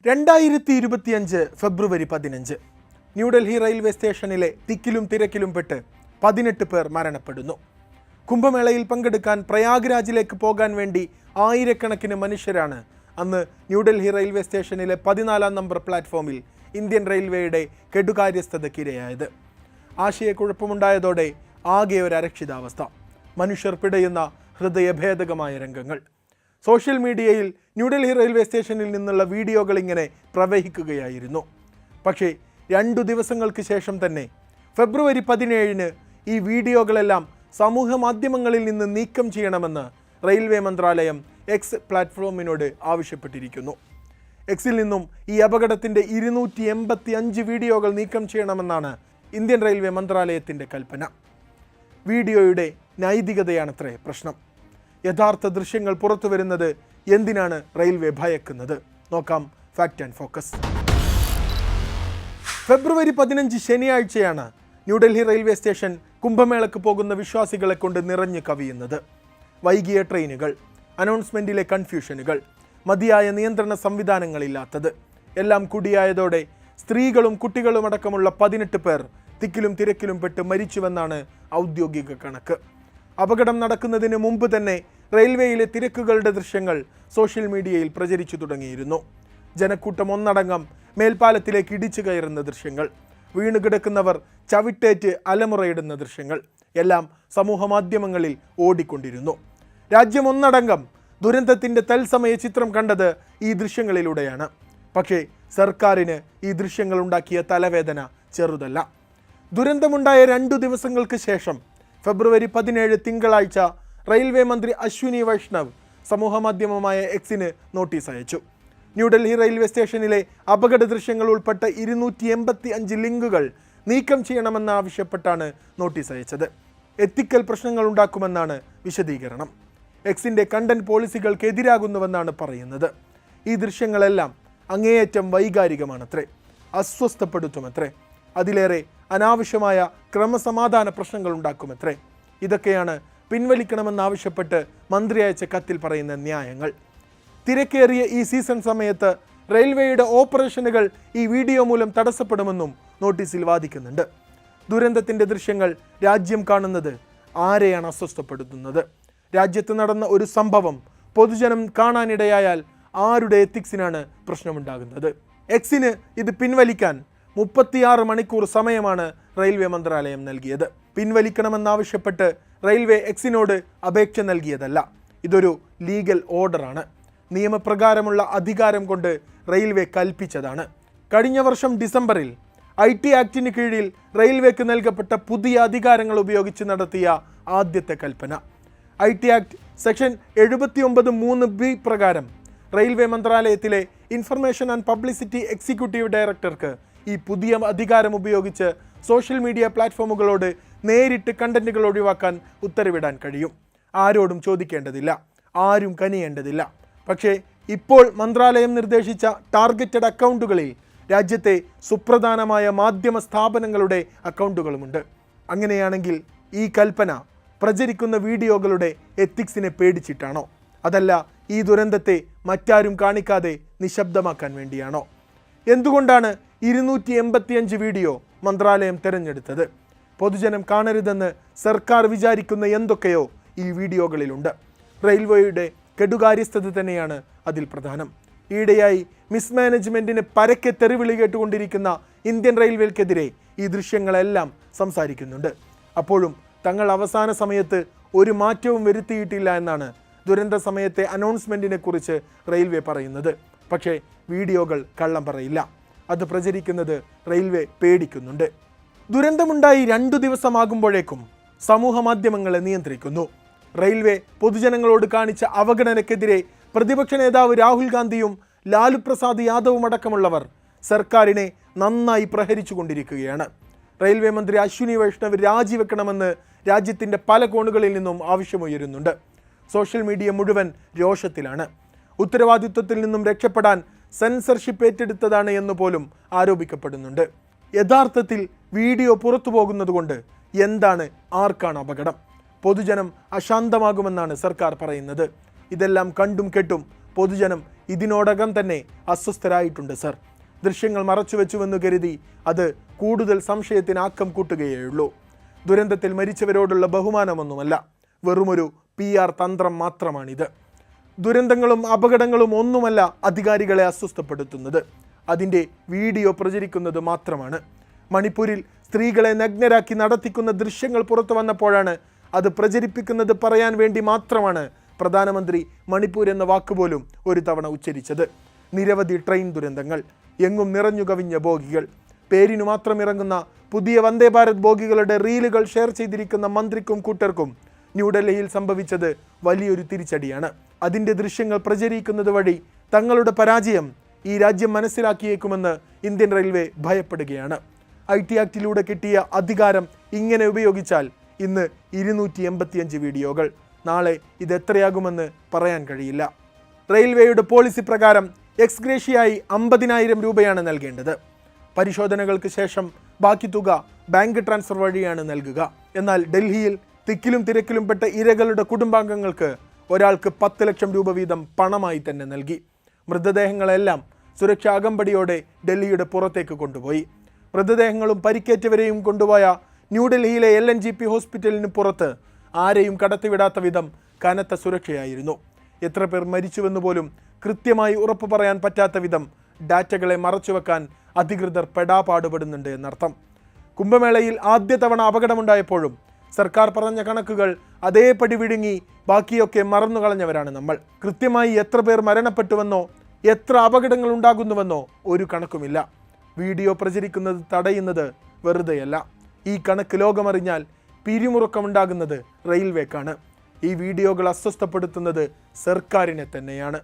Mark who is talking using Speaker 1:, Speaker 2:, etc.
Speaker 1: 2025 ഫെബ്രുവരി 15 New Delhi railway സ്റ്റേഷനിലെ തിക്കിലും തിരക്കിലും പെട്ട് 18 പേർ മരണപ്പെടുന്നു. കുംഭമേളയിൽ പങ്കെടുക്കാൻ പ്രയാഗ്രാജിലേക്ക് പോകാൻ വേണ്ടി ആയിരക്കണക്കിന് മനുഷ്യരാണ് അന്ന് ന്യൂഡൽഹി റെയിൽവേ സ്റ്റേഷനിലെ 14 നമ്പർ പ്ലാറ്റ്ഫോമിൽ ഇന്ത്യൻ റെയിൽവേയുടെ കെടുകാര്യസ്ഥതയ്ക്കിരയായത്. ആശയക്കുഴപ്പമുണ്ടായതോടെ ആകെ ഒരു അരക്ഷിതാവസ്ഥ. മനുഷ്യർ പിടയുന്ന ഹൃദയഭേദകമായ രംഗങ്ങൾ. സോഷ്യൽ മീഡിയയിൽ ന്യൂഡൽഹി റെയിൽവേ സ്റ്റേഷനിൽ നിന്നുള്ള വീഡിയോകൾ ഇങ്ങനെ പ്രവഹിക്കുകയായിരുന്നു. പക്ഷേ 2 ദിവസങ്ങൾക്ക് ശേഷം തന്നെ ഫെബ്രുവരി 17 ഈ വീഡിയോകളെല്ലാം സമൂഹ മാധ്യമങ്ങളിൽ നിന്ന് നീക്കം ചെയ്യണമെന്ന് റെയിൽവേ മന്ത്രാലയം എക്സ് പ്ലാറ്റ്ഫോമിനോട് ആവശ്യപ്പെട്ടിരിക്കുന്നു. എക്സിൽ നിന്നും ഈ അപകടത്തിൻ്റെ 285 വീഡിയോകൾ നീക്കം ചെയ്യണമെന്നാണ് ഇന്ത്യൻ റെയിൽവേ മന്ത്രാലയത്തിൻ്റെ കൽപ്പന. വീഡിയോയുടെ നൈതികതയാണത്രേ പ്രശ്നം. യഥാർത്ഥ ദൃശ്യങ്ങൾ പുറത്തു വരുന്നത് എന്തിനാണ് റെയിൽവേ ഭയക്കുന്നത്? നോക്കാം ഫാക്റ്റ് ആൻഡ് ഫോക്കസ്. ഫെബ്രുവരി 15 ശനിയാഴ്ചയാണ് ന്യൂഡൽഹി റെയിൽവേ സ്റ്റേഷൻ കുംഭമേളയ്ക്ക് പോകുന്ന വിശ്വാസികളെ കൊണ്ട് നിറഞ്ഞു കവിയുന്നത്. വൈകിയ ട്രെയിനുകൾ, അനൗൺസ്മെൻറ്റിലെ കൺഫ്യൂഷനുകൾ, മതിയായ നിയന്ത്രണ സംവിധാനങ്ങളില്ലാത്തത് എല്ലാം കൂടിയായതോടെ സ്ത്രീകളും കുട്ടികളും അടക്കമുള്ള 18 പേർ തിക്കിലും തിരക്കിലും പെട്ട് മരിച്ചുവെന്നാണ് ഔദ്യോഗിക കണക്ക്. അപകടം നടക്കുന്നതിന് മുമ്പ് തന്നെ റെയിൽവേയിലെ തിരക്കുകളുടെ ദൃശ്യങ്ങൾ സോഷ്യൽ മീഡിയയിൽ പ്രചരിച്ചു തുടങ്ങിയിരുന്നു. ജനക്കൂട്ടം ഒന്നടങ്കം മേൽപ്പാലത്തിലേക്ക് ഇടിച്ചു കയറുന്ന ദൃശ്യങ്ങൾ, വീണുകിടക്കുന്നവർ ചവിട്ടേറ്റ് അലമുറയിടുന്ന ദൃശ്യങ്ങൾ എല്ലാം സമൂഹ മാധ്യമങ്ങളിൽ ഓടിക്കൊണ്ടിരുന്നു. രാജ്യം ഒന്നടങ്കം ദുരന്തത്തിൻ്റെ തത്സമയ ചിത്രം കണ്ടത് ഈ ദൃശ്യങ്ങളിലൂടെയാണ്. പക്ഷേ സർക്കാരിന് ഈ ദൃശ്യങ്ങൾ ഉണ്ടാക്കിയ തലവേദന ചെറുതല്ല. ദുരന്തമുണ്ടായ 2 ദിവസങ്ങൾക്ക് ശേഷം ഫെബ്രുവരി 17 തിങ്കളാഴ്ച റെയിൽവേ മന്ത്രി അശ്വിനി വൈഷ്ണവ് സമൂഹമാധ്യമമായ എക്സിന് നോട്ടീസ് അയച്ചു. ന്യൂഡൽഹി റെയിൽവേ സ്റ്റേഷനിലെ അപകട ദൃശ്യങ്ങൾ ഉൾപ്പെട്ട 285 ലിങ്കുകൾ നീക്കം ചെയ്യണമെന്നാവശ്യപ്പെട്ടാണ് നോട്ടീസ് അയച്ചത്. എത്തിക്കൽ പ്രശ്നങ്ങൾ ഉണ്ടാക്കുമെന്നാണ് വിശദീകരണം. എക്സിൻ്റെ കണ്ടന്റ് പോളിസികൾക്ക് എതിരാകുന്നുവെന്നാണ് പറയുന്നത്. ഈ ദൃശ്യങ്ങളെല്ലാം അങ്ങേയറ്റം വൈകാരികമാണത്രേ, അസ്വസ്ഥപ്പെടുത്തുമത്രേ, അതിലേറെ അനാവശ്യമായ ക്രമസമാധാന പ്രശ്നങ്ങൾ ഉണ്ടാക്കുമത്രേ. ഇതൊക്കെയാണ് പിൻവലിക്കണമെന്നാവശ്യപ്പെട്ട് മന്ത്രി അയച്ച കത്തിൽ പറയുന്ന ന്യായങ്ങൾ. തിരക്കേറിയ ഈ സീസൺ സമയത്ത് റെയിൽവേയുടെ ഓപ്പറേഷനുകൾ ഈ വീഡിയോ മൂലം തടസ്സപ്പെടുമെന്നും നോട്ടീസിൽ വാദിക്കുന്നുണ്ട്. ദുരന്തത്തിൻ്റെ ദൃശ്യങ്ങൾ രാജ്യം കാണുന്നത് ആരെയാണ് അസ്വസ്ഥപ്പെടുത്തുന്നത്? രാജ്യത്ത് നടന്ന ഒരു സംഭവം പൊതുജനം കാണാനിടയായാൽ ആരുടെ എത്തിക്സിനാണ് പ്രശ്നമുണ്ടാകുന്നത്? എക്സിന് ഇത് പിൻവലിക്കാൻ 36 മണിക്കൂർ സമയമാണ് റെയിൽവേ മന്ത്രാലയം നൽകിയത്. പിൻവലിക്കണമെന്നാവശ്യപ്പെട്ട് റെയിൽവേ എക്സിനോട് അപേക്ഷ നൽകിയതല്ല. ഇതൊരു ലീഗൽ ഓർഡറാണ്. നിയമപ്രകാരമുള്ള അധികാരം കൊണ്ട് റെയിൽവേ കൽപ്പിച്ചതാണ്. കഴിഞ്ഞ വർഷം ഡിസംബറിൽ IT ആക്ടിന് കീഴിൽ റെയിൽവേക്ക് നൽകപ്പെട്ട പുതിയ അധികാരങ്ങൾ ഉപയോഗിച്ച് നടത്തിയ ആദ്യത്തെ കൽപ്പന. IT ആക്ട് സെക്ഷൻ 79(3)(b) പ്രകാരം റെയിൽവേ മന്ത്രാലയത്തിലെ ഇൻഫർമേഷൻ ആൻഡ് പബ്ലിസിറ്റി എക്സിക്യൂട്ടീവ് ഡയറക്ടർക്ക് ഈ പുതിയ അധികാരം ഉപയോഗിച്ച് സോഷ്യൽ മീഡിയ പ്ലാറ്റ്ഫോമുകളോട് നേരിട്ട് കണ്ടന്റുകൾ ഒഴിവാക്കാൻ ഉത്തരവിടാൻ കഴിയും. ആരോടും ചോദിക്കേണ്ടതില്ല, ആരും കനിയേണ്ടതില്ല. പക്ഷേ ഇപ്പോൾ മന്ത്രാലയം നിർദ്ദേശിച്ച ടാർഗറ്റഡ് അക്കൗണ്ടുകളിൽ രാജ്യത്തെ സുപ്രധാനമായ മാധ്യമ സ്ഥാപനങ്ങളുടെ അക്കൗണ്ടുകളുമുണ്ട്. അങ്ങനെയാണെങ്കിൽ ഈ കൽപ്പന പ്രചരിക്കുന്ന വീഡിയോകളുടെ എത്തിക്സിനെ പേടിച്ചിട്ടാണോ? അതല്ല ഈ ദുരന്തത്തെ മറ്റാരും കാണിക്കാതെ നിശബ്ദമാക്കാൻ വേണ്ടിയാണോ? എന്തുകൊണ്ടാണ് 285 വീഡിയോ മന്ത്രാലയം തിരഞ്ഞെടുത്തത്? പൊതുജനം കാണരുതെന്ന് സർക്കാർ വിചാരിക്കുന്ന എന്തൊക്കെയോ ഈ വീഡിയോകളിലുണ്ട്. റെയിൽവേയുടെ കെടുകാര്യസ്ഥത തന്നെയാണ് അതിൽ പ്രധാനം. ഈയിടെയായി മിസ്മാനേജ്മെൻറ്റിന് പരക്കെ തെറിവിളി കേട്ടുകൊണ്ടിരിക്കുന്ന ഇന്ത്യൻ റെയിൽവേക്കെതിരെ ഈ ദൃശ്യങ്ങളെല്ലാം സംസാരിക്കുന്നുണ്ട്. അപ്പോഴും തങ്ങൾ അവസാന സമയത്ത് ഒരു മാറ്റവും വരുത്തിയിട്ടില്ല എന്നാണ് ദുരന്ത സമയത്തെ അനൗൺസ്മെൻറ്റിനെ കുറിച്ച് റെയിൽവേ പറയുന്നത്. പക്ഷേ വീഡിയോകൾ കള്ളം പറയില്ല. അത് പ്രചരിക്കുന്നത് റെയിൽവേ പേടിക്കുന്നുണ്ട്. ദുരന്തമുണ്ടായി 2 ദിവസമാകുമ്പോഴേക്കും സമൂഹ മാധ്യമങ്ങളെ നിയന്ത്രിക്കുന്നു. റെയിൽവേ പൊതുജനങ്ങളോട് കാണിച്ച അവഗണനയ്ക്കെതിരെ പ്രതിപക്ഷ നേതാവ് രാഹുൽ ഗാന്ധിയും ലാലു പ്രസാദ് യാദവും അടക്കമുള്ളവർ സർക്കാരിനെ നന്നായി പ്രഹരിച്ചു കൊണ്ടിരിക്കുകയാണ്. റെയിൽവേ മന്ത്രി അശ്വിനി വൈഷ്ണവ് രാജിവെക്കണമെന്ന് രാജ്യത്തിൻ്റെ പല കോണുകളിൽ നിന്നും ആവശ്യമുയരുന്നുണ്ട്. സോഷ്യൽ മീഡിയ മുഴുവൻ രോഷത്തിലാണ്. ഉത്തരവാദിത്വത്തിൽ നിന്നും രക്ഷപ്പെടാൻ സെൻസർഷിപ്പ് ഏറ്റെടുത്തതാണ് എന്ന് പോലും ആരോപിക്കപ്പെടുന്നുണ്ട്. യഥാർത്ഥത്തിൽ വീഡിയോ പുറത്തു പോകുന്നത് കൊണ്ട് എന്താണ്, ആർക്കാണ് അപകടം? പൊതുജനം അശാന്തമാകുമെന്നാണ് സർക്കാർ പറയുന്നത്. ഇതെല്ലാം കണ്ടും കേട്ടും പൊതുജനം ഇതിനോടകം തന്നെ അസ്വസ്ഥരായിട്ടുണ്ട് സർ. ദൃശ്യങ്ങൾ മറച്ചുവെച്ചുവെന്ന് കരുതി അത് കൂടുതൽ സംശയത്തിന് ആക്കം കൂട്ടുകയുള്ളൂ. ദുരന്തത്തിൽ മരിച്ചവരോടുള്ള ബഹുമാനമൊന്നുമല്ല, വെറുമൊരു PR തന്ത്രം മാത്രമാണിത്. ദുരന്തങ്ങളും അപകടങ്ങളും ഒന്നുമല്ല അധികാരികളെ അസ്വസ്ഥപ്പെടുത്തുന്നത്, അതിൻ്റെ വീഡിയോ പ്രചരിക്കുന്നത് മാത്രമാണ്. മണിപ്പൂരിൽ സ്ത്രീകളെ നഗ്നരാക്കി നടത്തിക്കുന്ന ദൃശ്യങ്ങൾ പുറത്തു വന്നപ്പോഴാണ് അത് പ്രചരിപ്പിക്കുന്നത് പറയാൻ വേണ്ടി മാത്രമാണ് പ്രധാനമന്ത്രി മണിപ്പൂർ എന്ന വാക്കുപോലും ഒരു തവണ ഉച്ചരിച്ചത്. നിരവധി ട്രെയിൻ ദുരന്തങ്ങൾ, എങ്ങും നിറഞ്ഞു കവിഞ്ഞ ബോഗികൾ, പേരിനു മാത്രം ഇറങ്ങുന്ന പുതിയ വന്ദേ ഭാരത് ബോഗികളുടെ റീലുകൾ ഷെയർ ചെയ്തിരിക്കുന്ന മന്ത്രിക്കും കൂട്ടർക്കും ന്യൂഡൽഹിയിൽ സംഭവിച്ചത് വലിയൊരു തിരിച്ചടിയാണ്. അതിൻ്റെ ദൃശ്യങ്ങൾ പ്രചരിക്കുന്നത് വഴി തങ്ങളുടെ പരാജയം ഈ രാജ്യം മനസ്സിലാക്കിയേക്കുമെന്ന് ഇന്ത്യൻ റെയിൽവേ ഭയപ്പെടുകയാണ്. IT ആക്ടിലൂടെ കിട്ടിയ അധികാരം ഇങ്ങനെ ഉപയോഗിച്ചാൽ ഇന്ന് 285 വീഡിയോകൾ, നാളെ ഇത് എത്രയാകുമെന്ന് പറയാൻ കഴിയില്ല. റെയിൽവേയുടെ പോളിസി പ്രകാരം എക്സ്ഗ്രേഷ്യയായി 50,000 രൂപയാണ് നൽകേണ്ടത്. പരിശോധനകൾക്ക് ശേഷം ബാക്കി തുക ബാങ്ക് ട്രാൻസ്ഫർ വഴിയാണ് നൽകുക. എന്നാൽ ഡൽഹിയിൽ തിക്കിലും തിരക്കിലും പെട്ട ഇരകളുടെ കുടുംബാംഗങ്ങൾക്ക് ഒരാൾക്ക് 10 ലക്ഷം രൂപ വീതം പണമായി തന്നെ നൽകി. മൃതദേഹങ്ങളെല്ലാം സുരക്ഷാ അകമ്പടിയോടെ ഡൽഹിയുടെ പുറത്തേക്ക് കൊണ്ടുപോയി. മൃതദേഹങ്ങളും പരിക്കേറ്റവരെയും കൊണ്ടുപോയ ന്യൂഡൽഹിയിലെ LNGP ഹോസ്പിറ്റലിന് പുറത്ത് ആരെയും കടത്തിവിടാത്ത വിധം കനത്ത സുരക്ഷയായിരുന്നു. എത്ര പേർ മരിച്ചുവെന്ന് പോലും കൃത്യമായി ഉറപ്പു പറയാൻ പറ്റാത്ത വിധം ഡാറ്റകളെ മറച്ചുവെക്കാൻ അധികൃതർ പെടാപാടുപെടുന്നുണ്ട് എന്നർത്ഥം. കുംഭമേളയിൽ ആദ്യ തവണ അപകടമുണ്ടായപ്പോഴും സർക്കാർ പറഞ്ഞ കണക്കുകൾ അതേപടി വിഴുങ്ങി ബാക്കിയൊക്കെ മറന്നു കളഞ്ഞവരാണ് നമ്മൾ. കൃത്യമായി എത്ര പേർ മരണപ്പെട്ടുവെന്നോ എത്ര അപകടങ്ങൾ ഉണ്ടാകുന്നുവെന്നോ ഒരു കണക്കുമില്ല. വീഡിയോ പ്രചരിക്കുന്നത് തടയുന്നത് വെറുതെയല്ല. ഈ കണക്ക് ലോകമറിഞ്ഞാൽ പിരിമുറുക്കമുണ്ടാകുന്നത് റെയിൽവേക്കാണ്. ഈ വീഡിയോകൾ അസ്വസ്ഥപ്പെടുത്തുന്നത് സർക്കാരിനെ തന്നെയാണ്.